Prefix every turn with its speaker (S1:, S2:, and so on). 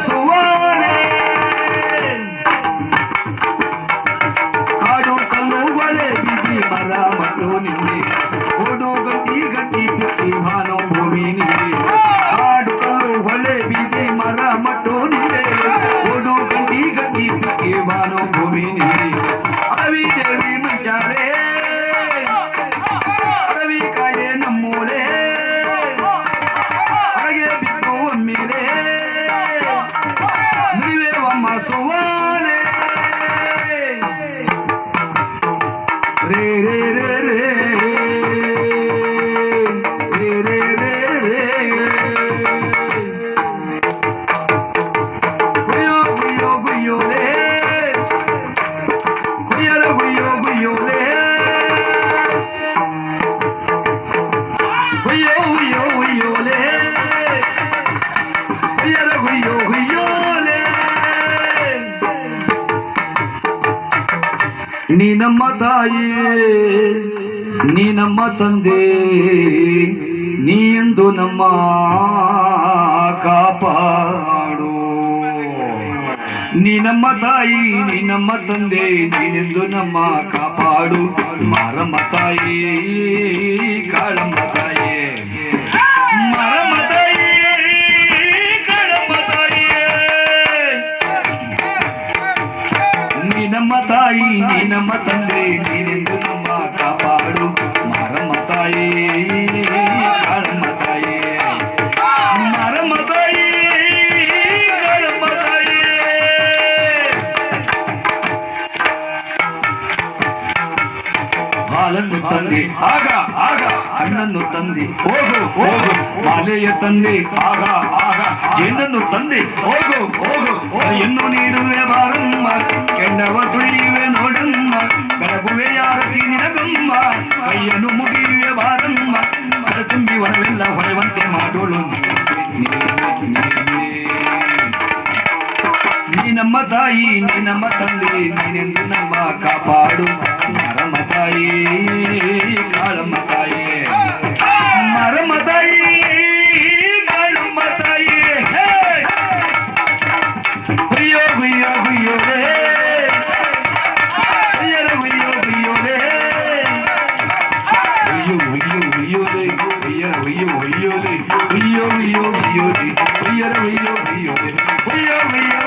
S1: ಸುವಾನೆ ಕಾಡು ಕಲ್ಲು ಒಳೆ ಬಿಸಿ ಮರ ಮತ್ತು ನಿಂದೆ ಓಡು ಗಟ್ಟಿ ಗಟ್ಟಿ ಬಿಸಿ ಭಾನು ಭೂಮಿ ನಿಂದೆ ಕಾಡು ಕಲ್ಲು ಒಳೆ ಬಿಸಿ ಮರ ಮತ್ತು ನಿಂದೆ ಓಡು ಗಟ್ಟಿ ಗಟ್ಟಿ ಬಿಸಿ ಭಾನು ಭೂಮಿ ನಿಂದೆ ಅರವಿ ದೇವಿ ಮಂಚಾರೆ ಅರವಿ ಕಾಯೆ ನಮ್ಮೂಲೆ ಹಾಗೆ ಬಿದ್ದು ಒಮ್ಮೆಲೆ ನೀವೇವಮ್ಮ ಸುವಾನೆ ರೇ ರೇ ರೇ ರೇ ರೇ ರೇ ರೇ ರೇ ಗುಯ್ಯೋ ಗುಯ್ಯೋ ಗುಯ್ಯೋಲೆ ಗುಯ್ಯರ ಗುಯ್ಯೋ ಗುಯ್ಯೋಲೆ ಗುಯ್ಯೋ ಗುಯ್ಯೋ ಗುಯ್ಯೋಲೆ ಗುಯ್ಯರ ಗುಯ್ಯೋ ಗುಯ್ಯೋಲೆ ನೀ ನಮ್ಮ ತಾಯಿ ನೀ ನಮ್ಮ ತಂದೆ ನೀ ಎಂದು ನಮ್ಮ ಕಾಪಾಡು ನೀ ನಮ್ಮ ತಾಯಿ ನೀ ನಮ್ಮ ತಂದೆ ನೀನೆಂದು ನಮ್ಮ ಕಾಪಾಡು ಮಾರಮ್ಮ ತಾಯಿ ಕಾಳಮ್ಮ ತಾಯಿ ಮಾರಮ್ಮ ತಾಯಿ ಕಾಳಮ್ಮ ತಾಯಿ ನೀ ನಮ್ಮ ತಾಯಿ ನೀ ನಮ್ಮ ತಂದೆ ನೀನೆಂದು ನಮ್ಮ ಕಾಪಾಡು ಮಾರಮ್ಮ ತಾಯಿ ಕಾಳಮ್ಮ ತಾಯಿ ಮಾರಮ್ಮ ತಾಯಿ ಕಾಳಮ್ಮ ತಾಯಿ ಹಾಲನ್ನು ತಂದೆ ಆಗ ಆಗ ಹಣ್ಣನ್ನು ತಂದೆ ಹೋಗು ಹೋಗು ಮಾಲೆಯ ತಂದೆ ಆಗ ಆಗ ಜೇನನ್ನು ತಂದೆ ಹೋಗು ಹೋಗು ಎನ್ನು ನೀಡುವೆ ಬಾರಮ್ಮ ಕೆಂಡವ ತುಳಿಯುವೆ ನೋಡಮ್ಮ ಬೆಳಗುವೆ ಯಾರತಿ ನಿನಗಮ್ಮ ಕೈಯನ್ನು ಮುಗಿಯುವೆ ಬಾರಮ್ಮ ಕಡ ತುಂಬಿ ಹೊರವೆಲ್ಲ ಹೊಳೆವಂತೆ ಮಾಡೋಳು ನೀ ನಮ್ಮ ತಾಯಿ ನೀ ನಮ್ಮ ತಂದೆ ನೀನೆಂದು ನಮ್ಮ ಕಾಪಾಡು ಮಾರಮ್ಮ ತಾಯಿ ಕಾಳಮ್ಮ ತಾಯಿ ಮಾರಮ್ಮ ತಾಯಿ ಕಾಳಮ್ಮ ತಾಯಿ ಗುಯ್ಯೋ ಗುಯ್ಯೋ ಗುಯ್ಯೋಲೆ ಗುಯ್ಯರ ಗುಯ್ಯೋ ಗುಯ್ಯೋಲೆ ಗುಯ್ಯೋ ಗುಯ್ಯೋ ಗುಯ್ಯೋಲೆ ಗುಯ್ಯರ ಗುಯ್ಯೋ ಗುಯ್ಯೋಲೆ ಗುಯ್ಯೋ ಗುಯ್ಯೋ ಗುಯ್ಯೋಲೆ ಗುಯ್ಯೋ ಗುಯ್ಯೋ